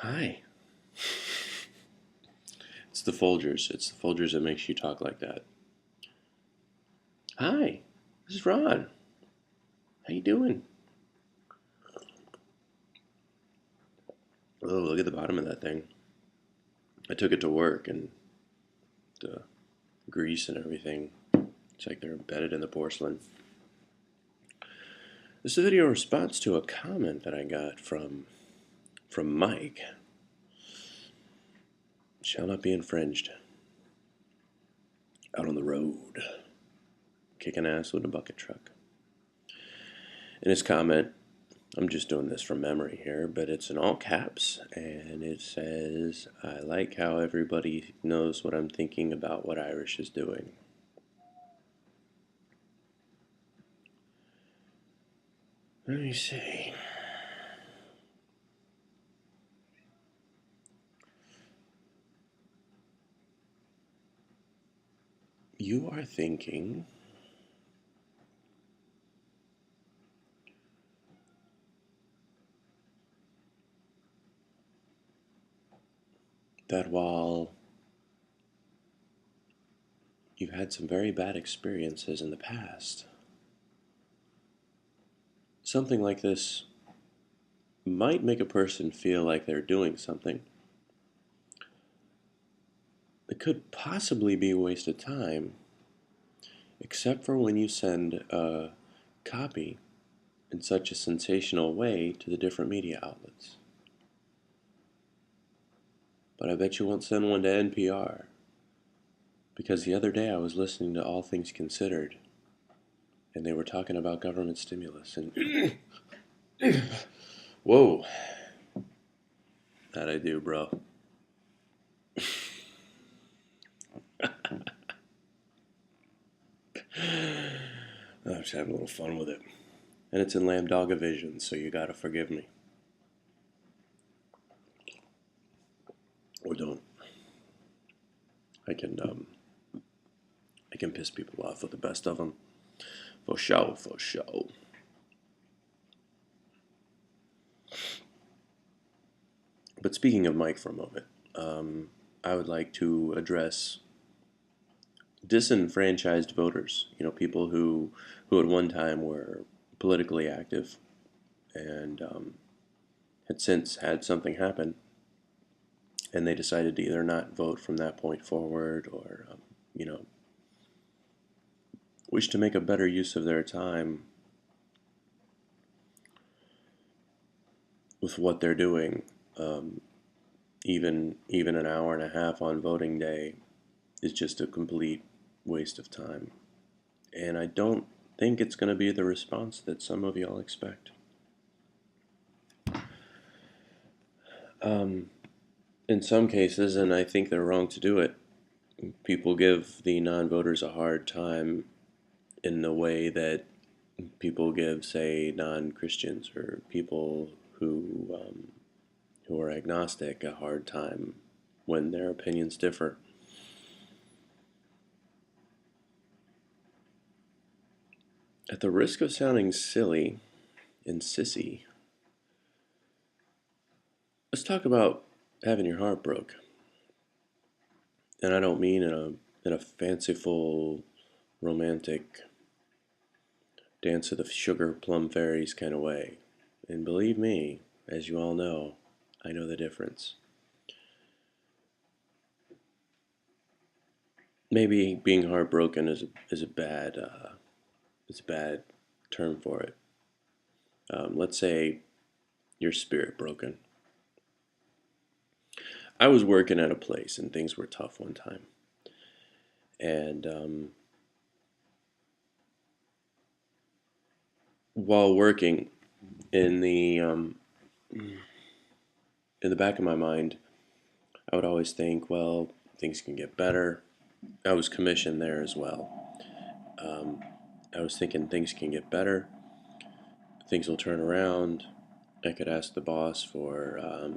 Hi. It's the Folgers. It's the Folgers that makes you talk like that. Hi. This is Ron. How you doing? Oh, look at the bottom of that thing. I took it to work and the grease and everything. It's like they're embedded in the porcelain. This is a video response to a comment that I got from Mike. Shall not be infringed. Out on the road, kicking ass with a bucket truck. In his comment, I'm just doing this from memory here, but it's in all caps, and it says, I like how everybody knows what I'm thinking about what Irish is doing. Let me see. You are thinking that while you've had some very bad experiences in the past, something like this might make a person feel like they're doing something. It could possibly be a waste of time, except for when you send a copy in such a sensational way to the different media outlets. But I bet you won't send one to NPR, because the other day I was listening to All Things Considered, and they were talking about government stimulus, and whoa, that I do, bro. I'm just having a little fun with it. And it's in Lambdogga Vision, so you gotta forgive me. Or don't. I can I can piss people off with the best of them. For show, for show. But speaking of Mike for a moment, I would like to address disenfranchised voters. You know, people who at one time were politically active and had since had something happen, and they decided to either not vote from that point forward, or you know, wish to make a better use of their time with what they're doing. Um, even an hour and a half on voting day is just a complete waste of time. And I don't think it's going to be the response that some of y'all expect. In some cases, and I think they're wrong to do it, people give the non-voters a hard time in the way that people give, say, non-Christians or people who are agnostic a hard time when their opinions differ. At the risk of sounding silly and sissy, let's talk about having your heart broke. And I don't mean in a fanciful, romantic, dance of the sugar plum fairies kind of way. And believe me, as you all know, I know the difference. Maybe being heartbroken is a bad term for it. Let's say your spirit broken. I was working at a place and things were tough one time, and while working, in the um, in the back of my mind, I would always think, well, things can get better. I was commissioned there as well. Um, I was thinking things can get better. Things will turn around. I could ask the boss for, uh,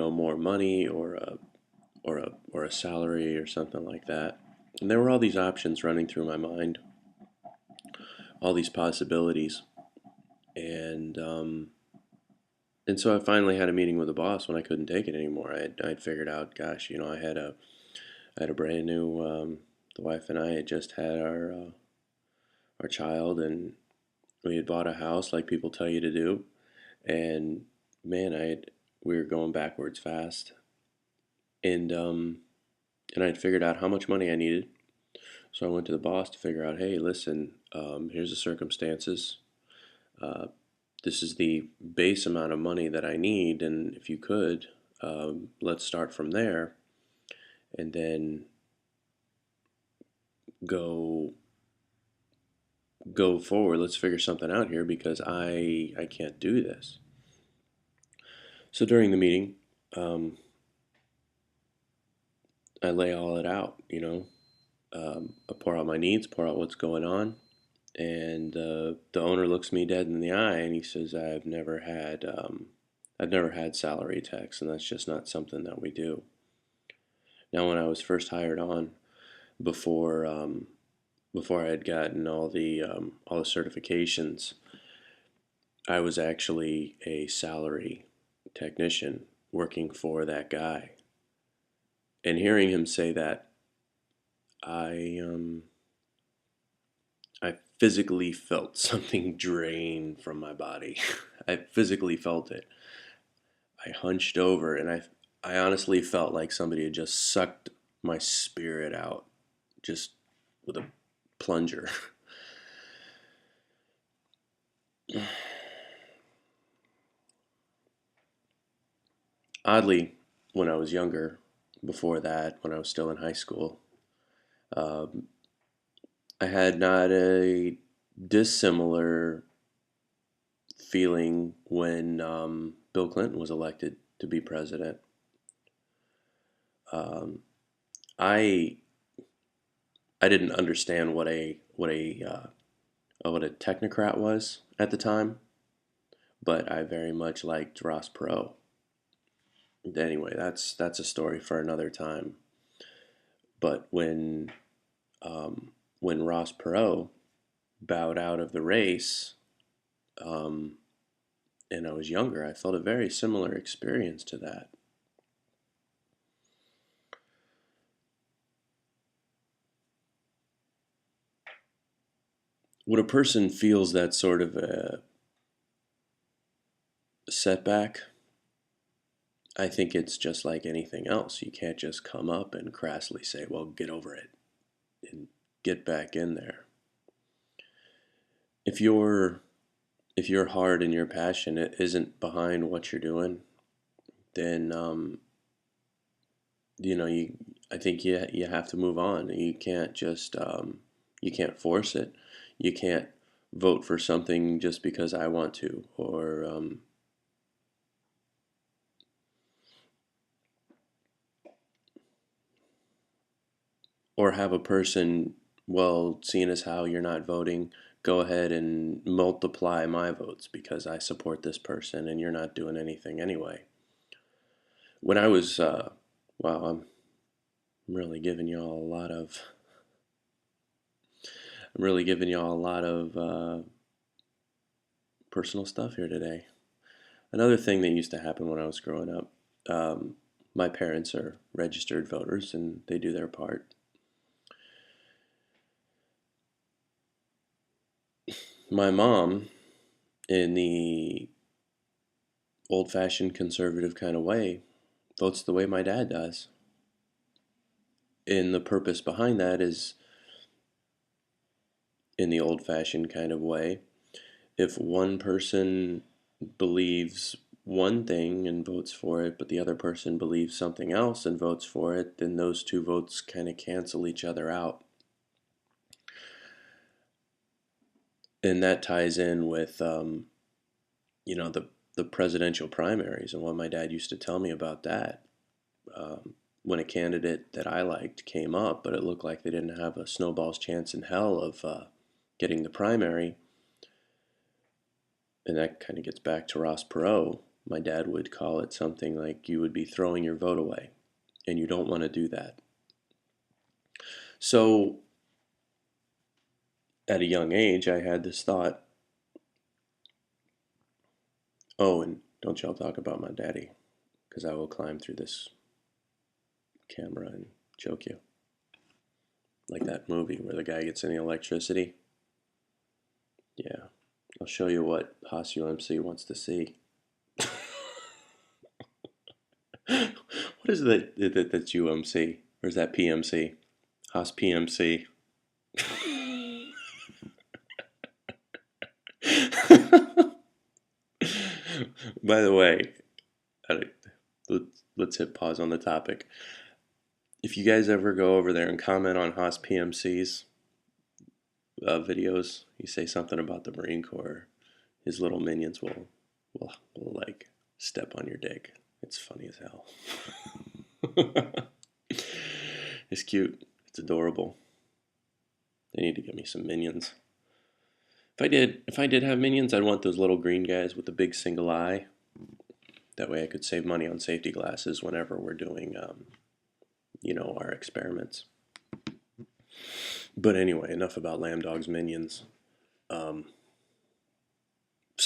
more money or a salary or something like that. And there were all these options running through my mind, all these possibilities, and And so I finally had a meeting with the boss when I couldn't take it anymore. I'd figured out, gosh, I had a brand new, the wife and I had just had our child, and we had bought a house like people tell you to do. And man, we were going backwards fast, and I'd figured out how much money I needed. So I went to the boss to figure out, hey, listen, here's the circumstances. Uh, this is the base amount of money that I need, and if you could, let's start from there, and then go go forward. Let's figure something out here because I can't do this. So during the meeting, um, I lay all it out. I pour out my needs, pour out what's going on, and the owner looks me dead in the eye and he says, I've never had salary tax, and that's just not something that we do." Now, when I was first hired on, before before I had gotten all the certifications, I was actually a salary technician working for that guy. And hearing him say that, I I physically felt something drain from my body. I physically felt it. I hunched over, and I honestly felt like somebody had just sucked my spirit out, just with a plunger. Oddly, when I was younger, before that, when I was still in high school, um, I had not a dissimilar feeling when Bill Clinton was elected to be president. Um, I I didn't understand what a technocrat was at the time, but I very much liked Ross Perot. Anyway, that's a story for another time. But when Ross Perot bowed out of the race, um, and I was younger, I felt a very similar experience to that. When a person feels that sort of a setback, I think it's just like anything else. You can't just come up and crassly say, well, get over it and get back in there. If your if your heart and your passion isn't behind what you're doing, then you I think you have to move on. You can't just you can't force it. You can't vote for something just because I want to, or have a person, well, seeing as how you're not voting, go ahead and multiply my votes because I support this person and you're not doing anything anyway. When I was, wow, I'm really giving y'all a lot of, I'm really giving y'all a lot of personal stuff here today. Another thing that used to happen when I was growing up, um, my parents are registered voters and they do their part. My mom, in the old fashioned conservative kind of way, votes the way my dad does. And the purpose behind that is, in the old fashioned kind of way, if one person believes one thing and votes for it, but the other person believes something else and votes for it, then those two votes kind of cancel each other out. And that ties in with, you know, the presidential primaries and what my dad used to tell me about that. When a candidate that I liked came up, but it looked like they didn't have a snowball's chance in hell of getting the primary, and that kind of gets back to Ross Perot. My dad would call it something like you would be throwing your vote away, and you don't want to do that. So at a young age, I had this thought, oh, and Don't y'all talk about my daddy, because I will climb through this camera and choke you. Like that movie where the guy gets in the electricity. Yeah, I'll show you what Haas UMC wants to see. What is that? That's UMC, or is that PMC? Haas PMC. By the way, let's hit pause on the topic. If you guys ever go over there and comment on Haas PMC's videos, you say something about the Marine Corps, his little minions will like step on your dick. It's funny as hell. It's cute. It's adorable. They need to get me some minions. If I did have minions, I'd want those little green guys with the big single eye. That way I could save money on safety glasses whenever we're doing, our experiments. But anyway, enough about Lambdog's minions. So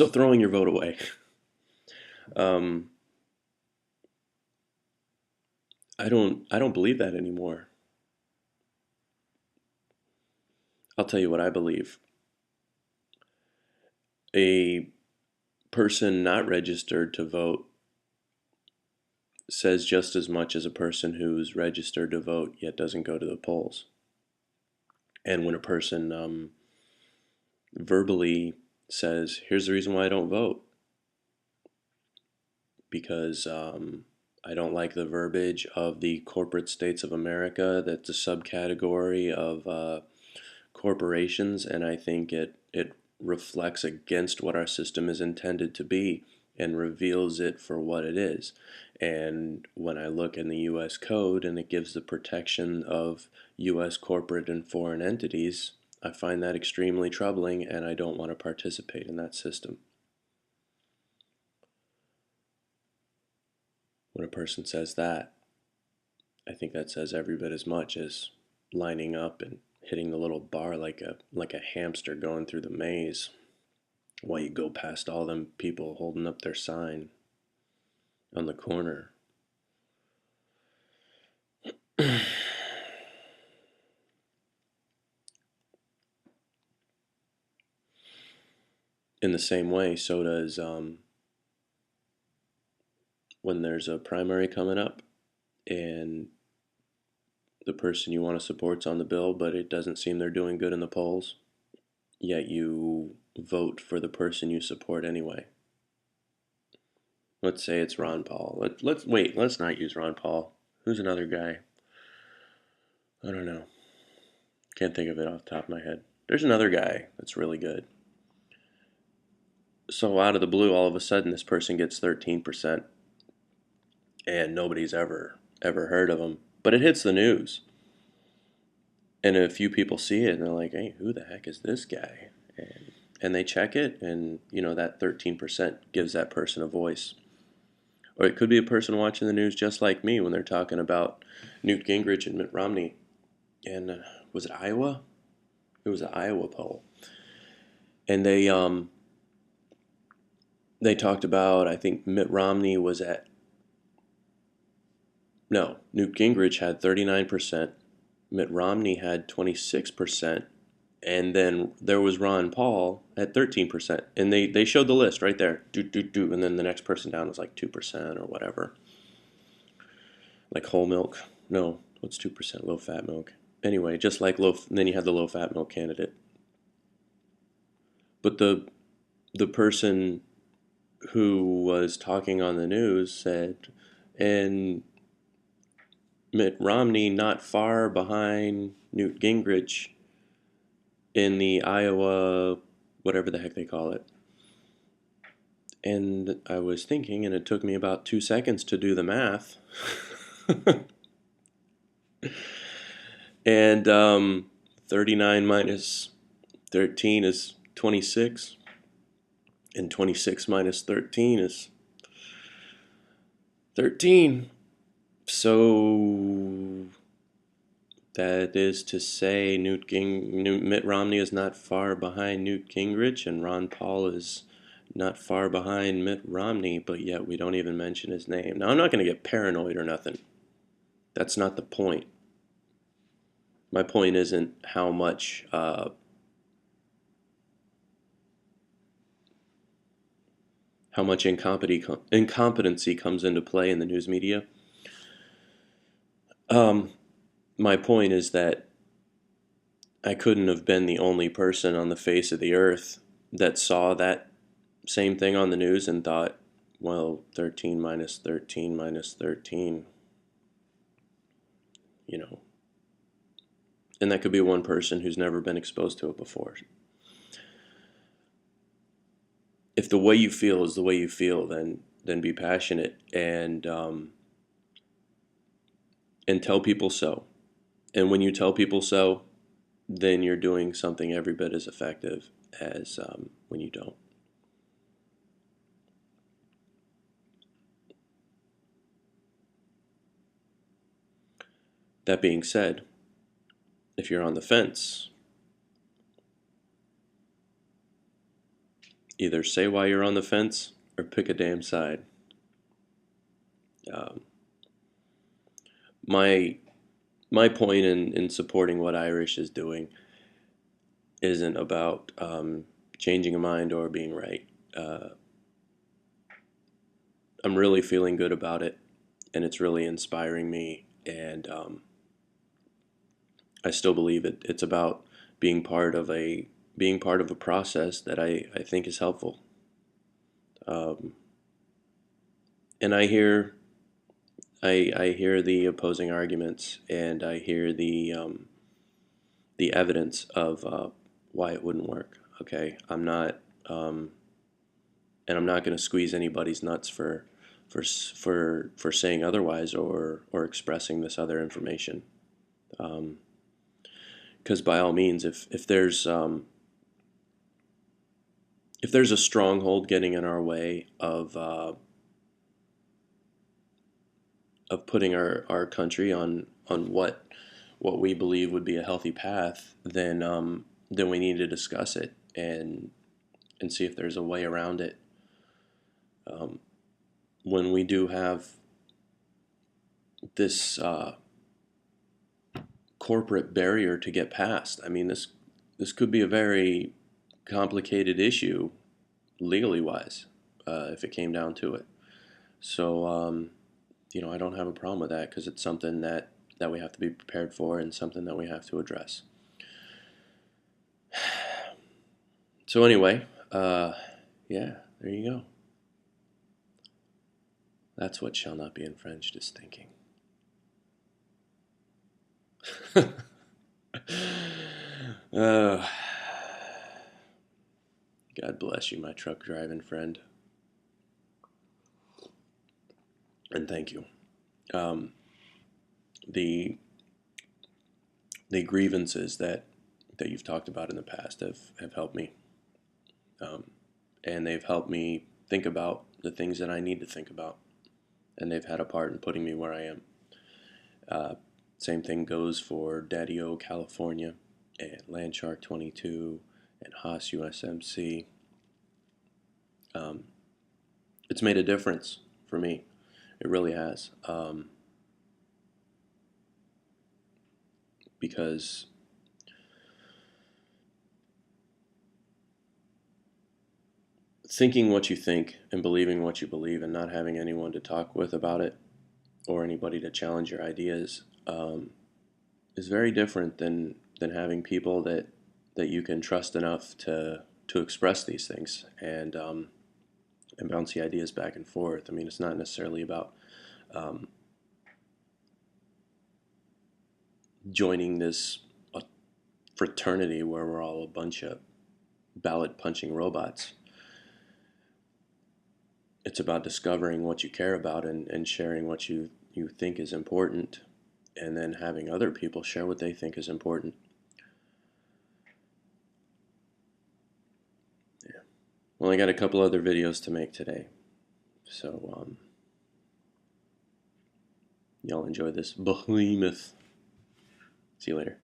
throwing your vote away. I don't believe that anymore. I'll tell you what I believe. A person not registered to vote says just as much as a person who's registered to vote yet doesn't go to the polls. And when a person verbally says, here's the reason why I don't vote, because I don't like the verbiage of the corporate states of America, that's a subcategory of corporations, and I think it reflects against what our system is intended to be and reveals it for what it is. And when I look in the U.S. Code and it gives the protection of U.S. corporate and foreign entities, I find that extremely troubling, and I don't want to participate in that system. When a person says that, I think that says every bit as much as lining up and hitting the little bar like a hamster going through the maze while you go past all them people holding up their sign on the corner. In the same way, so does when there's a primary coming up and the person you want to support's on the bill, but it doesn't seem they're doing good in the polls, yet you vote for the person you support anyway. Let's say it's Ron Paul. Let's not use Ron Paul. Who's another guy? I don't know. Can't think of it off the top of my head. There's another guy that's really good. So out of the blue, all of a sudden, this person gets 13%, and nobody's ever heard of him. But it hits the news, and a few people see it, and they're like, "Hey, who the heck is this guy?" And they check it, and that 13% gives that person a voice. Or it could be a person watching the news just like me when they're talking about Newt Gingrich and Mitt Romney. And was it Iowa? It was an Iowa poll. And they talked about, I think Mitt Romney was Newt Gingrich had 39%, Mitt Romney had 26%, and then there was Ron Paul at 13%. And they showed the list right there, and then the next person down was like 2% or whatever. Like whole milk. No, what's 2%? Low-fat milk. Anyway, just like then you had the low-fat milk candidate. But the person who was talking on the news said, and Mitt Romney not far behind Newt Gingrich in the Iowa, whatever the heck they call it. And I was thinking, and it took me about 2 seconds to do the math. And 39 minus 13 is 26. And 26 minus 13 is 13. So that is to say Mitt Romney is not far behind Newt Gingrich, and Ron Paul is not far behind Mitt Romney, but yet we don't even mention his name. Now, I'm not going to get paranoid or nothing. That's not the point. My point isn't how much incompetency comes into play in the news media. My point is that I couldn't have been the only person on the face of the earth that saw that same thing on the news and thought, well, 13 minus 13 minus 13, you know. And that could be one person who's never been exposed to it before. If the way you feel is the way you feel, then be passionate and tell people so. And when you tell people so, then you're doing something every bit as effective as when you don't. That being said, if you're on the fence, either say why you're on the fence or pick a damn side. My point in supporting what Irish is doing isn't about changing a mind or being right. I'm really feeling good about it, and it's really inspiring me, and I still believe it's about being part of a process that I think is helpful. And I hear the opposing arguments, and I hear the evidence of why it wouldn't work. Okay, I'm not and I'm not going to squeeze anybody's nuts for saying otherwise or expressing this other information. Because by all means, if there's a stronghold getting in our way of putting our country on what we believe would be a healthy path, then we need to discuss it and see if there's a way around it. When we do have this corporate barrier to get past, I mean, this could be a very complicated issue legally wise if it came down to it. So I don't have a problem with that because it's something that we have to be prepared for and something that we have to address. So anyway, yeah, there you go. That's what Shall Not Be Infringed is thinking. God bless you, my truck driving friend. And thank you. The grievances that you've talked about in the past have helped me. And they've helped me think about the things that I need to think about. And they've had a part in putting me where I am. Same thing goes for Daddy-O California and Landshark 22 and Haas USMC. It's made a difference for me. It really has. Because thinking what you think and believing what you believe and not having anyone to talk with about it or anybody to challenge your ideas is very different than having people that you can trust enough to express these things and bounce the ideas back and forth. I mean, it's not necessarily about joining this fraternity where we're all a bunch of ballot punching robots. It's about discovering what you care about and sharing what you think is important, and then having other people share what they think is important. Yeah. Well, I got a couple other videos to make today, so y'all enjoy this behemoth. See you later.